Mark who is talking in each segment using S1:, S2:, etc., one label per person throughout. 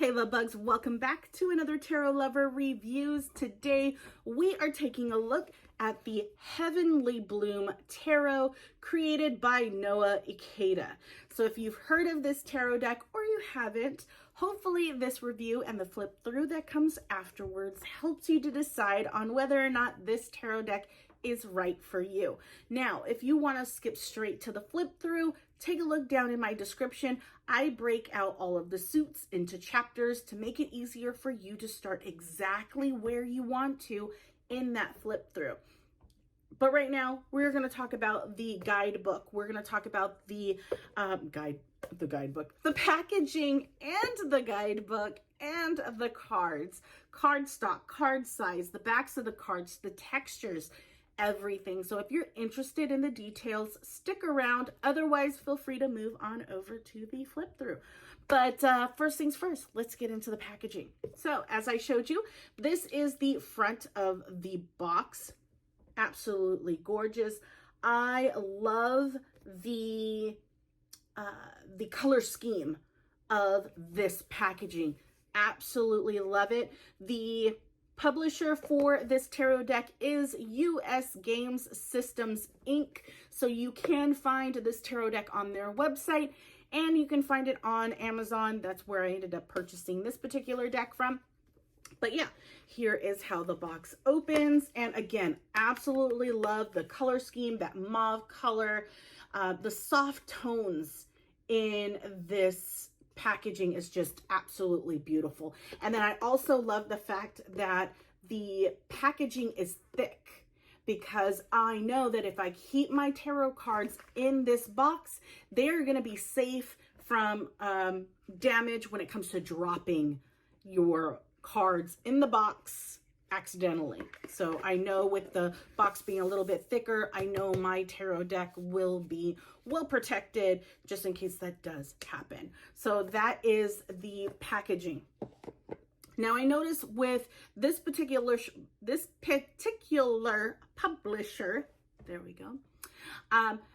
S1: Hey love bugs, welcome back to another Tarot Lover Reviews. Today we are taking a look at the Heavenly Bloom Tarot created by Noah Ikeda. So if you've heard of this tarot deck or you haven't, hopefully this review and the flip through that comes afterwards helps you to decide on whether or not this tarot deck is right for you. Now, if you want to skip straight to the flip through, take a look down in my description. I break out all of the suits into chapters to make it easier for you to start exactly where you want to in that flip through. But right now, we're going to talk about the guidebook. We're going to talk about the guidebook, the packaging and the guidebook and the cards, cardstock, card size, the backs of the cards, the textures, everything. So if you're interested in the details, stick around. Otherwise, feel free to move on over to the flip through. But first things first, let's get into the packaging. So as I showed you, this is the front of the box. Absolutely gorgeous. I love the color scheme of this packaging. Absolutely love it. The publisher for this tarot deck is US Games Systems Inc. So you can find this tarot deck on their website and you can find it on Amazon. That's where I ended up purchasing this particular deck from. But yeah, here is how the box opens. And again, absolutely love the color scheme, that mauve color, the soft tones in this packaging is just absolutely beautiful. And then I also love the fact that the packaging is thick, because I know that if I keep my tarot cards in this box, they're going to be safe from damage when it comes to dropping your cards in the box accidentally. So I know with the box being a little bit thicker, I know my tarot deck will be well protected just in case that does happen. So that is the packaging. Now I notice with this particular publisher, there we go,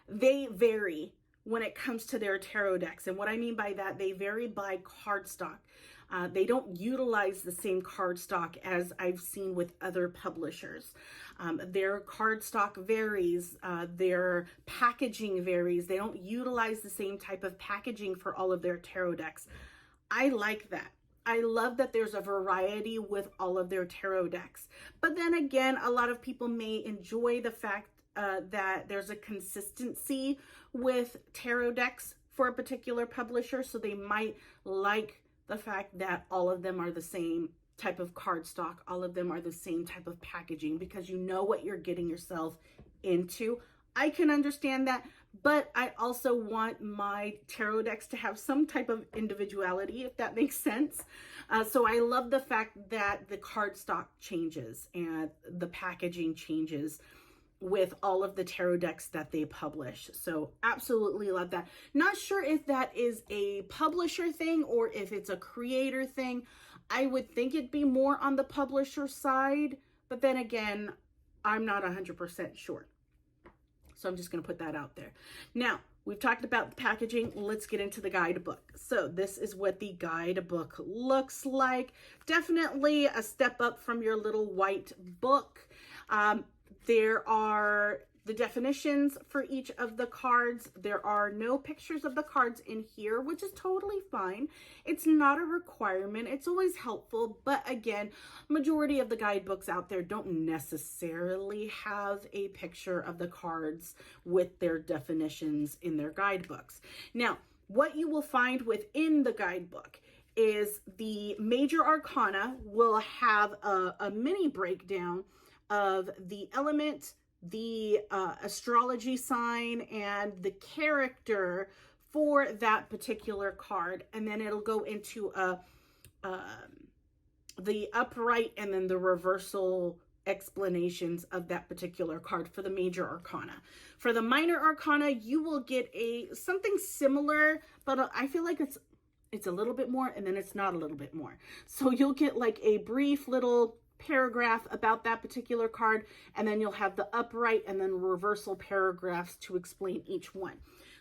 S1: they vary when it comes to their tarot decks. And what I mean by that, they vary by cardstock. They don't utilize the same cardstock as I've seen with other publishers. Their cardstock varies, their packaging varies. They don't utilize the same type of packaging for all of their tarot decks. I like that. I love that there's a variety with all of their tarot decks. But then again, a lot of people may enjoy the fact that there's a consistency with tarot decks for a particular publisher. So they might like the fact that all of them are the same type of cardstock. All of them are the same type of packaging, because you know what you're getting yourself into. I can understand that, but I also want my tarot decks to have some type of individuality, if that makes sense. So I love the fact that the cardstock changes and the packaging changes with all of the tarot decks that they publish. So absolutely love that. Not sure if that is a publisher thing or if it's a creator thing. I would think it'd be more on the publisher side, but then again, I'm not 100% sure. So I'm just going to put that out there. Now, we've talked about the packaging. Let's get into the guidebook. So this is what the guidebook looks like. Definitely a step up from your little white book. There are the definitions for each of the cards. There are no pictures of the cards in here, which is totally fine. It's not a requirement. It's always helpful. But again, majority of the guidebooks out there don't necessarily have a picture of the cards with their definitions in their guidebooks. Now, what you will find within the guidebook is the major arcana will have a mini breakdown of the element, the astrology sign, and the character for that particular card. And then it'll go into the upright and then the reversal explanations of that particular card for the major arcana. For the minor arcana, you will get something similar, but I feel like it's a little bit more and then it's not a little bit more. So you'll get like a brief little paragraph about that particular card, and then you'll have the upright and then reversal paragraphs to explain each one.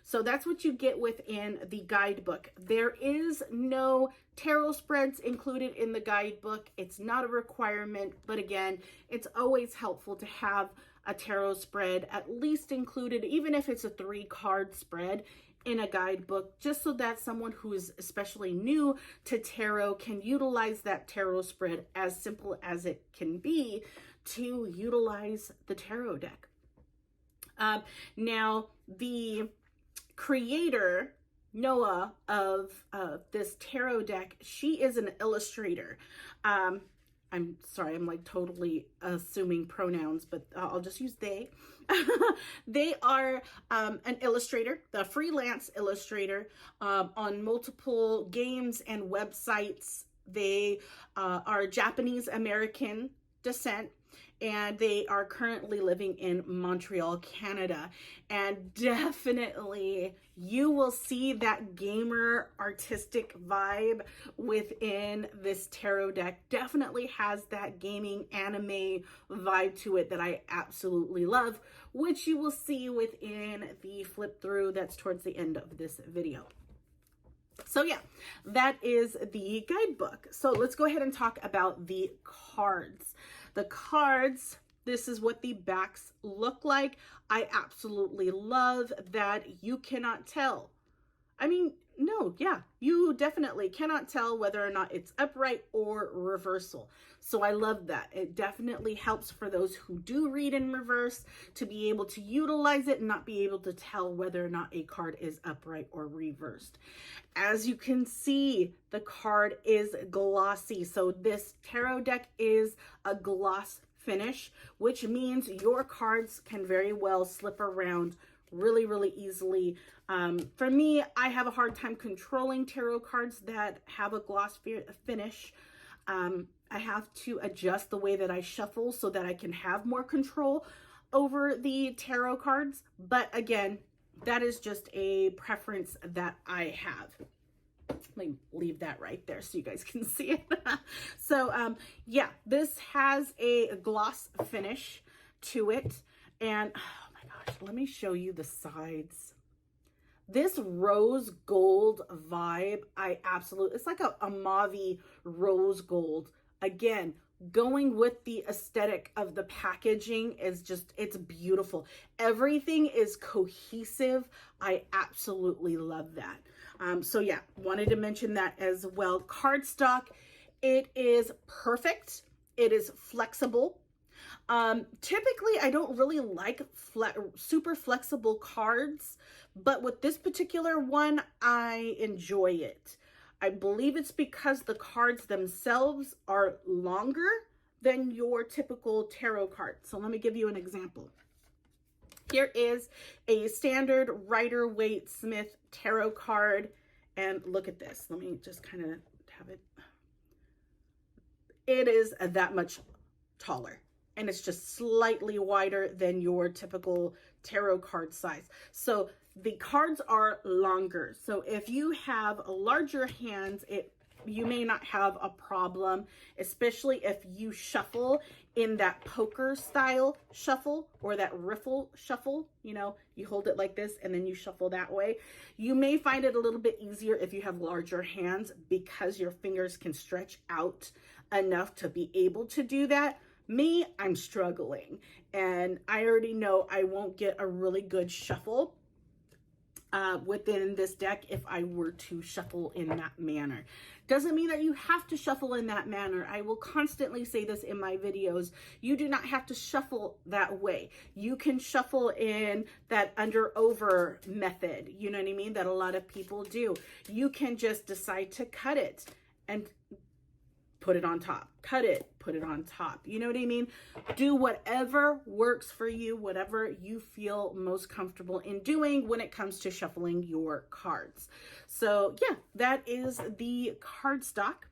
S1: So that's what you get within the guidebook. There is no tarot spreads included in the guidebook. It's not a requirement, but again, it's always helpful to have a tarot spread at least included, even if it's a 3-card spread in a guidebook, just so that someone who is especially new to tarot can utilize that tarot spread, as simple as it can be, to utilize the tarot deck. Now, the creator, Noah, of this tarot deck, she is an illustrator. I'm sorry, I'm like totally assuming pronouns, but I'll just use they. They are an illustrator, the freelance illustrator on multiple games and websites. They are Japanese American descent, and they are currently living in Montreal, Canada. And definitely you will see that gamer artistic vibe within this tarot deck. Definitely has that gaming anime vibe to it that I absolutely love, which you will see within the flip through that's towards the end of this video. So yeah, that is the guidebook. So let's go ahead and talk about the cards. The cards, this is what the backs look like. I absolutely love that you cannot tell. I mean, no, yeah, you definitely cannot tell whether or not it's upright or reversal. So I love that. It definitely helps for those who do read in reverse to be able to utilize it and not be able to tell whether or not a card is upright or reversed. As you can see, the card is glossy. So this tarot deck is a gloss finish, which means your cards can very well slip around really, really easily. For me, I have a hard time controlling tarot cards that have a gloss finish. I have to adjust the way that I shuffle so that I can have more control over the tarot cards. But again, that is just a preference that I have. Let me leave that right there so you guys can see it. So yeah, this has a gloss finish to it. And oh my gosh, let me show you the sides. This rose gold vibe, it's like a mauve-y rose gold. Again, going with the aesthetic of the packaging is just, it's beautiful. Everything is cohesive. I absolutely love that. So yeah, wanted to mention that as well. Cardstock, it is perfect. It is flexible. Typically, I don't really like super flexible cards, but with this particular one, I enjoy it. I believe it's because the cards themselves are longer than your typical tarot card. So let me give you an example. Here is a standard Rider-Waite-Smith tarot card, and look at this. Let me just kind of have it. It is that much taller, and it's just slightly wider than your typical tarot card size. So the cards are longer. So if you have larger hands, you may not have a problem, especially if you shuffle in that poker style shuffle or that riffle shuffle. You know, you hold it like this and then you shuffle that way. You may find it a little bit easier if you have larger hands because your fingers can stretch out enough to be able to do that. Me, I'm struggling, and I already know I won't get a really good shuffle within this deck if I were to shuffle in that manner. Doesn't mean that you have to shuffle in that manner. I will constantly say this in my videos. You do not have to shuffle that way. You can shuffle in that under-over method, you know what I mean, that a lot of people do. You can just decide to cut it and put it on top, cut it, put it on top. You know what I mean? Do whatever works for you, whatever you feel most comfortable in doing when it comes to shuffling your cards. So yeah, that is the cardstock,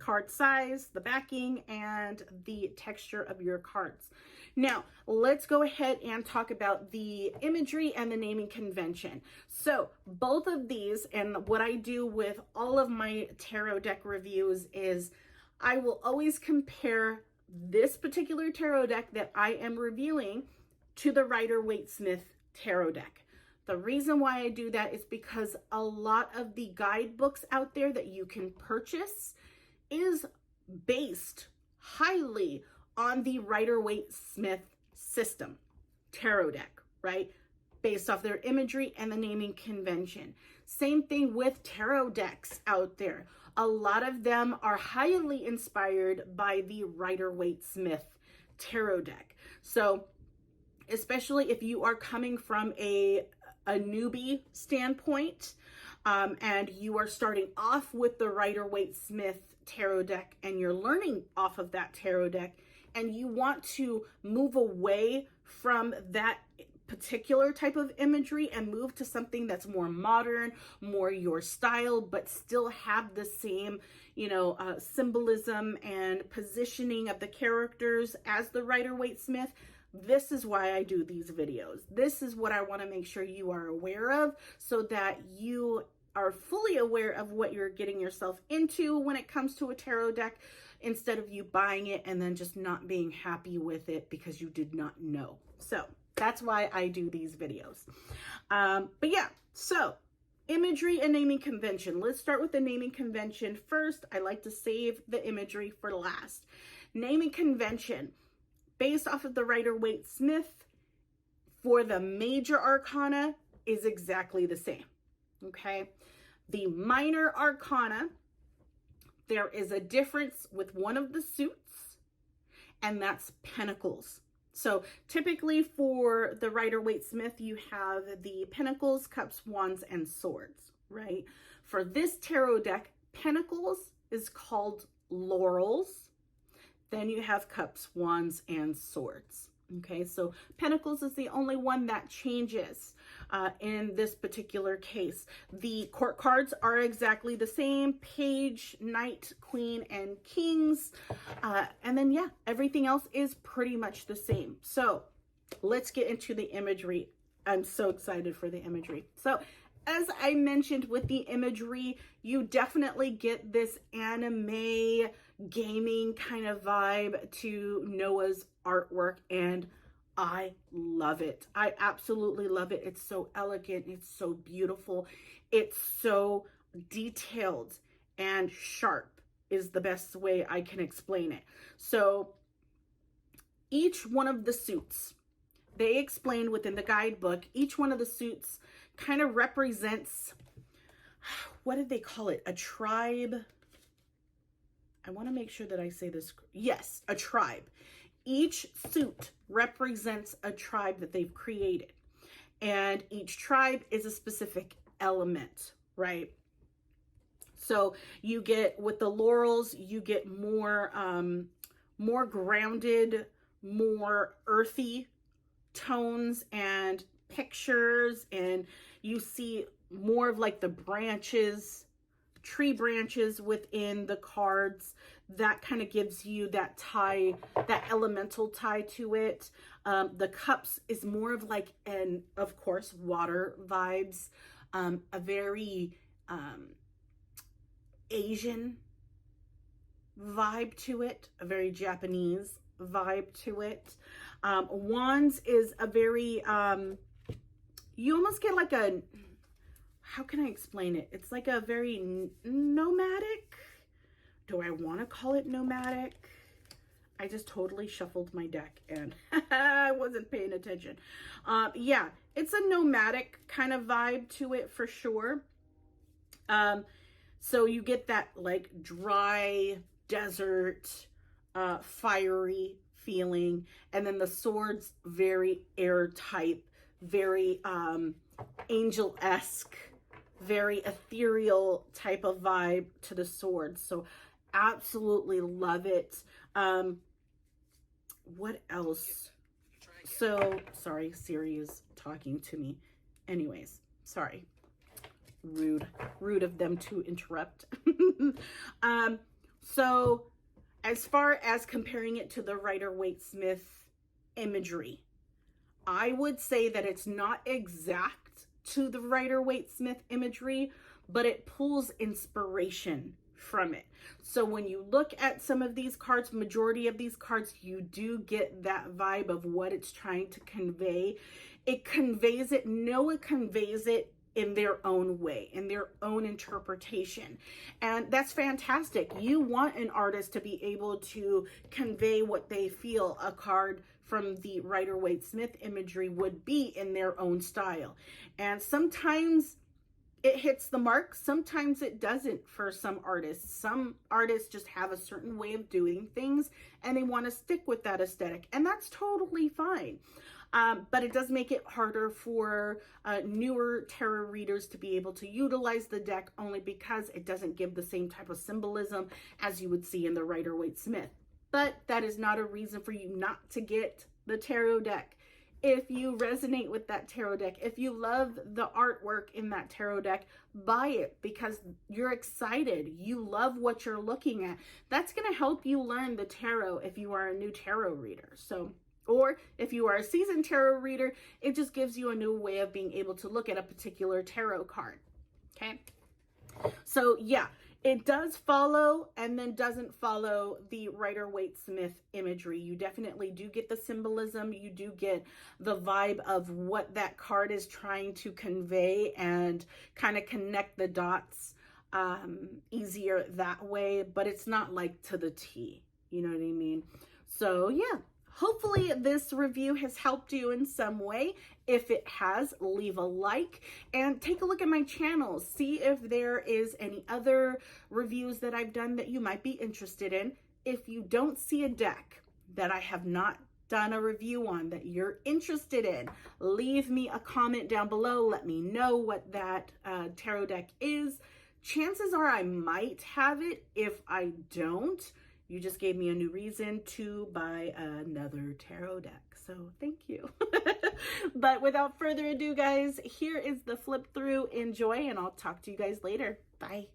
S1: card size, the backing, and the texture of your cards. Now, let's go ahead and talk about the imagery and the naming convention. So both of these, and what I do with all of my tarot deck reviews is I will always compare this particular tarot deck that I am reviewing to the Rider-Waite-Smith tarot deck. The reason why I do that is because a lot of the guidebooks out there that you can purchase is based highly on the Rider-Waite-Smith system, tarot deck, right? Based off their imagery and the naming convention. Same thing with tarot decks out there. A lot of them are highly inspired by the Rider-Waite-Smith tarot deck. So especially if you are coming from a newbie standpoint, and you are starting off with the Rider-Waite-Smith tarot deck and you're learning off of that tarot deck, and you want to move away from that particular type of imagery and move to something that's more modern, more your style, but still have the same, symbolism and positioning of the characters as the Rider-Waite-Smith, this is why I do these videos. This is what I want to make sure you are aware of, so that you are fully aware of what you're getting yourself into when it comes to a tarot deck, instead of you buying it and then just not being happy with it because you did not know. So that's why I do these videos. But yeah, so imagery and naming convention. Let's start with the naming convention first. I like to save the imagery for last. Naming convention, based off of the Rider-Waite-Smith, for the major arcana is exactly the same, okay? The minor arcana, there is a difference with one of the suits, and that's Pentacles. So typically for the Rider-Waite-Smith, you have the Pentacles, Cups, Wands, and Swords, right? For this tarot deck, Pentacles is called Laurels. Then you have Cups, Wands, and Swords. Okay, so Pentacles is the only one that changes in this particular case. The court cards are exactly the same: Page, Knight, Queen, and Kings. And then, yeah, everything else is pretty much the same. So let's get into the imagery. I'm so excited for the imagery. So as I mentioned with the imagery, you definitely get this anime gaming kind of vibe to Noah's artwork, and I love it. I absolutely love it. It's so elegant. It's so beautiful. It's so detailed and sharp is the best way I can explain it. So each one of the suits, they explain within the guidebook, each one of the suits kind of represents, what did they call it? A tribe. I want to make sure that I say this. Yes, a tribe. Each suit represents a tribe that they've created. And each tribe is a specific element, right? So you get, with the laurels, you get more grounded, more earthy tones and pictures, and you see more of like the branches, tree branches within the cards. That kind of gives you that tie, that elemental tie to it. The cups is more of like an, of course, water vibes, a very Asian vibe to it, a very Japanese vibe to it. Wands is a very, you almost get like a, how can I explain it? It's like a very nomadic. Do I want to call it nomadic? I just totally shuffled my deck and I wasn't paying attention. Yeah, it's a nomadic kind of vibe to it for sure. So you get that like dry desert, fiery feeling. And then the swords, very airtight, very angel-esque, very ethereal type of vibe to the swords. So absolutely love it. What else? So sorry, Siri is talking to me. Anyways, sorry. Rude of them to interrupt. So as far as comparing it to the Rider-Waite-Smith imagery, I would say that it's not exact to the Rider-Waite-Smith imagery, but it pulls inspiration from it. So when you look at some of these cards, majority of these cards, you do get that vibe of what it's trying to convey. it conveys it, Noah conveys it in their own way, in their own interpretation. And that's fantastic. You want an artist to be able to convey what they feel a card from the Rider-Waite-Smith imagery would be in their own style. And sometimes it hits the mark, sometimes it doesn't for some artists. Some artists just have a certain way of doing things and they want to stick with that aesthetic, and that's totally fine. But it does make it harder for newer tarot readers to be able to utilize the deck, only because it doesn't give the same type of symbolism as you would see in the Rider-Waite-Smith. But that is not a reason for you not to get the tarot deck. If you resonate with that tarot deck, if you love the artwork in that tarot deck, buy it because you're excited. You love what you're looking at. That's going to help you learn the tarot if you are a new tarot reader. Or if you are a seasoned tarot reader, it just gives you a new way of being able to look at a particular tarot card. Okay. So yeah, it does follow and then doesn't follow the Rider-Waite-Smith imagery. You definitely do get the symbolism. You do get the vibe of what that card is trying to convey and kind of connect the dots easier that way, but it's not like to the T. You know what I mean? So yeah. Hopefully this review has helped you in some way. If it has, leave a like and take a look at my channel. See if there is any other reviews that I've done that you might be interested in. If you don't see a deck that I have not done a review on that you're interested in, leave me a comment down below. Let me know what that tarot deck is. Chances are I might have it. If I don't, you just gave me a new reason to buy another tarot deck. So thank you. But without further ado, guys, here is the flip through. Enjoy, and I'll talk to you guys later. Bye.